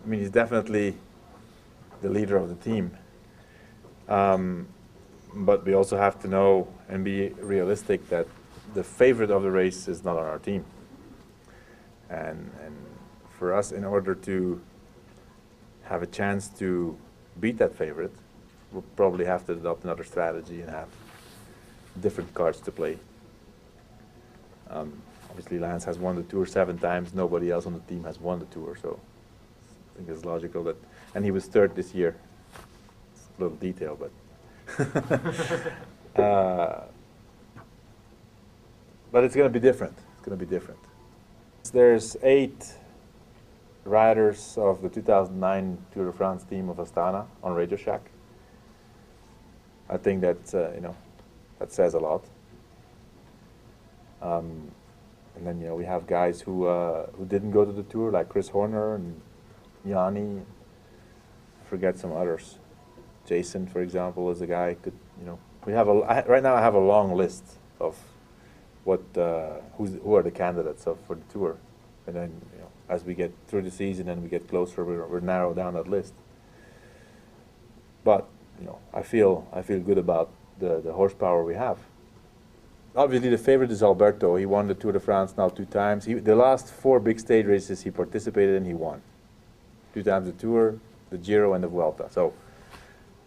mean, he's definitely the leader of the team. But we also have to know and be realistic that the favorite of the race is not on our team. And for us, in order to have a chance to beat that favorite, we'll probably have to adopt another strategy and have different cards to play. Obviously, Lance has won the Tour 7 times. Nobody else on the team has won the Tour, so I think it's logical that. And he was third this year. It's a little detail, but. But it's going to be different. It's going to be different. There's 8 riders of the 2009 Tour de France team of Astana on RadioShack. I think that that says a lot. And then we have guys who didn't go to the Tour, like Chris Horner and Yanni. I forget some others. Jason, for example, is a guy. We have right now. I have a long list of who are the candidates for the Tour, and then as we get through the season and we get closer, we're narrow down that list. But I feel good about the horsepower we have. Obviously, the favorite is Alberto. He won the Tour de France now 2 times. The last 4 big stage races he participated in, he won. 2 times the Tour, the Giro, and the Vuelta. So,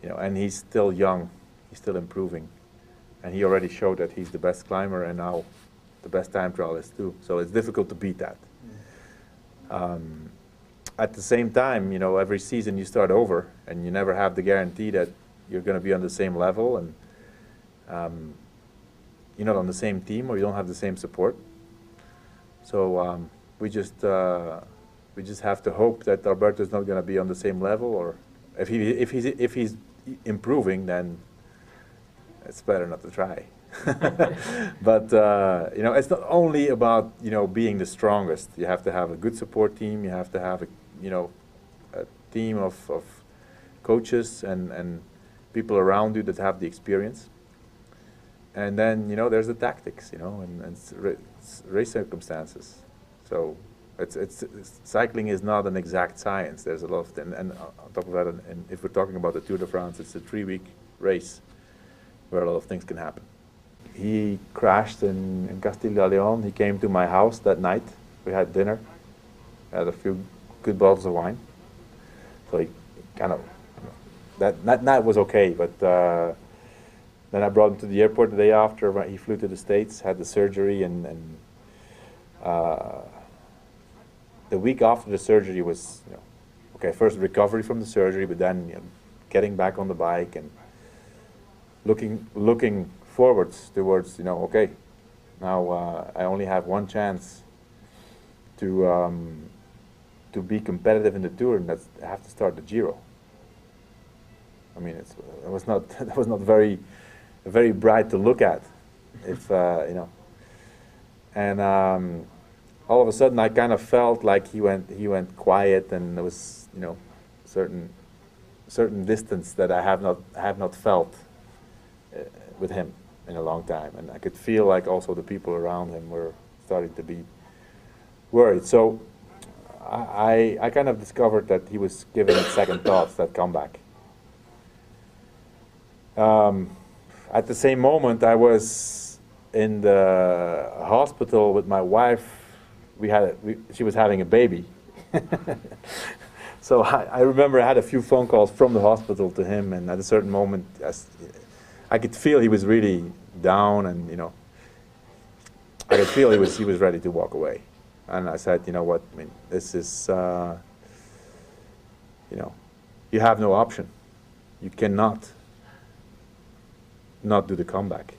and he's still young. He's still improving. And he already showed that he's the best climber and now the best time trialist too. So it's difficult to beat that. At the same time, every season you start over and you never have the guarantee that you're going to be on the same level, and you're not on the same team or you don't have the same support. So we just have to hope that Alberto's not going to be on the same level, or if he's improving, then it's better not to try. But it's not only about being the strongest. You have to have a good support team. You have to have a team of coaches and people around you that have the experience. And then there's the tactics, and race circumstances. So it's cycling is not an exact science. There's a lot of and on top of that, and if we're talking about the Tour de France, it's a 3-week race where a lot of things can happen. He crashed in Castilla y León. He came to my house that night. We had dinner, had a few good bottles of wine. So he kind of, that night was okay, but then I brought him to the airport the day after. He flew to the States, had the surgery, and the week after the surgery was, okay, first recovery from the surgery, but then getting back on the bike and looking forwards towards, okay, now I only have one chance to be competitive in the Tour, and that's I have to start the Giro. I mean, it was not very bright to look at, if and all of a sudden I kind of felt like he went quiet, and there was certain distance that I have not felt with him in a long time, and I could feel like also the people around him were starting to be worried. So I kind of discovered that he was giving it second thoughts, that comeback. At the same moment, I was in the hospital with my wife. She was having a baby. So I remember I had a few phone calls from the hospital to him, and at a certain moment, I could feel he was really down, and I could feel he was ready to walk away. And I said, you know what? I mean, this is you have no option. You cannot not do the comeback.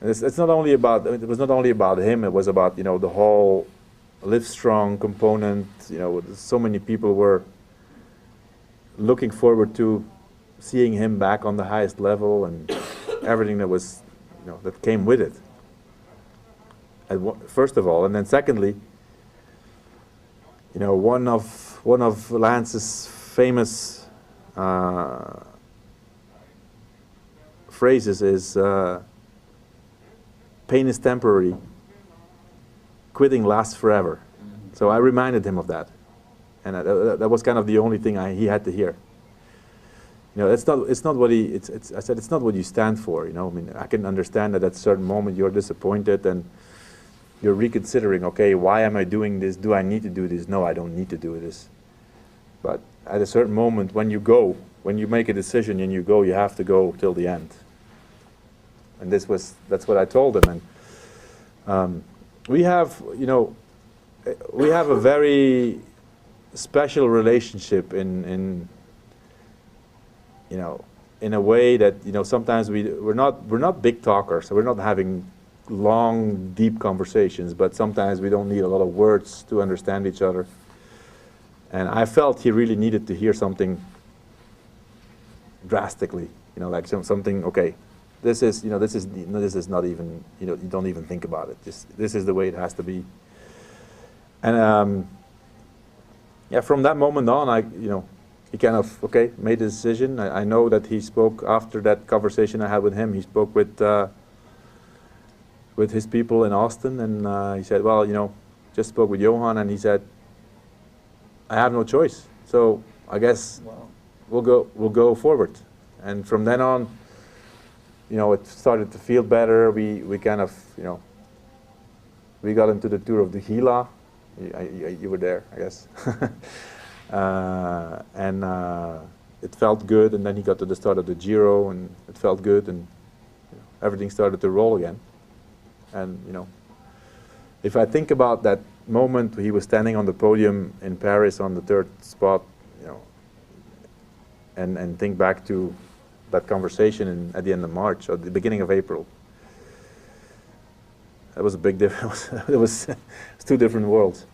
It's not only about. I mean, it was not only about him. It was about the whole Live Strong component. So many people were looking forward to seeing him back on the highest level, and everything that was that came with it. First of all, and then secondly, one of Lance's famous phrases is pain is temporary, quitting lasts forever. So I reminded him of that, and that was kind of the only thing he had to hear. You know, it's not what he. I said it's not what you stand for. You know, I mean, I can understand that at a certain moment you're disappointed and you're reconsidering. Okay, why am I doing this? Do I need to do this? No, I don't need to do this. But at a certain moment, when you make a decision and you go, you have to go till the end. And that's what I told him. And we have a very special relationship in a way that, sometimes we're not big talkers, so we're not having long, deep conversations, but sometimes we don't need a lot of words to understand each other. And I felt he really needed to hear something drastically, like something, okay, this is not even, you don't even think about it. This is the way it has to be. And from that moment on, he kind of, made a decision. I know that he spoke after that conversation I had with him. He spoke with his people in Austin, and he said, well, just spoke with Johan, and he said, I have no choice. So I guess we'll go forward. And from then on, it started to feel better. We kind of, we got into the tour of the Gila. You were there, I guess. And it felt good. And then he got to the start of the Giro, and it felt good, and everything started to roll again. And if I think about that moment he was standing on the podium in Paris on the third spot, and think back to that conversation at the end of March or the beginning of April, that was a big difference. It was two different worlds.